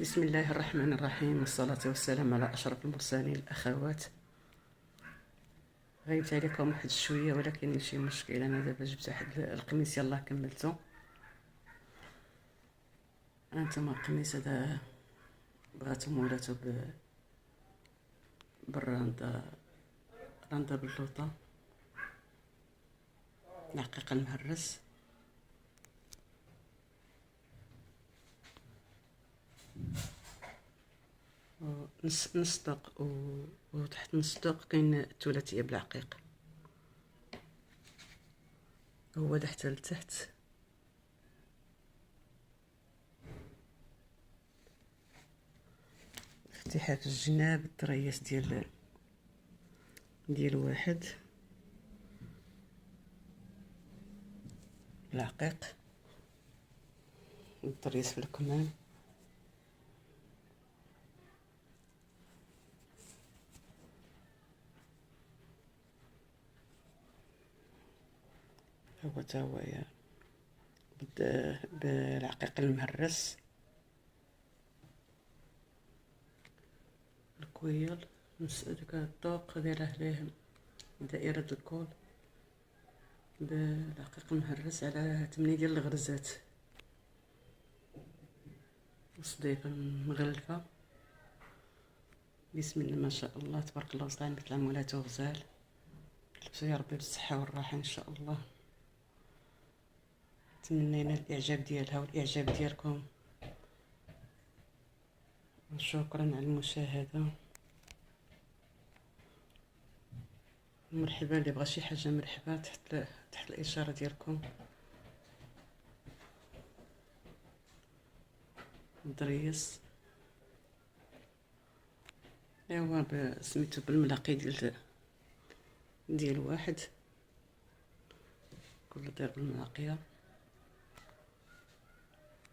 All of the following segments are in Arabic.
بسم الله الرحمن الرحيم، والصلاة والسلام على أشرف المرسلين. الأخوات، غيبت عليكم واحد شوية ولكن ماشي مشكل. أنا دابا جبت واحد القميص يلاه كملتو. هانتوما القميص هذا بغاتو مولاتو بالراندا، راندا باللوطة العقيق المهرس. نص دق وتحت نص دق كاين الثلاثية بالعقيق، هو دا حتى لتحت. فتحات الجناب، الطريات ديال واحد بالعقيق، الطريس في الكمام. هو تا هو بالعقيق المهرس، الكويل نص ديك الطوق دايره ليه دائرة الكول بالعقيق المهرس على 8 ديال الغرزات، وصديفة مغلفة. بسم الله ما شاء الله تبارك الله، وصلان مثل مولاتو غزال. لبسو يا ربي بالصحة والراحة ان شاء الله. تمنينا الاعجاب ديالها والاعجاب ديالكم، وشكرا على المشاهدة. مرحبا، اللي بغى شي حاجة مرحبا، تحت الاشارة ديالكم. دريس ايوا سميتو بالملاقي ديال واحد، كل داير بالملاقية.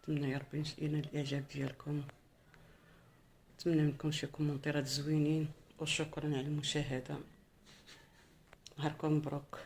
نتمنى يا ربي ينال الاعجاب ديالكم، نتمنى منكم شي كومونتيرات زوينين، وشكرا على المشاهدة. نهاركم مبروك.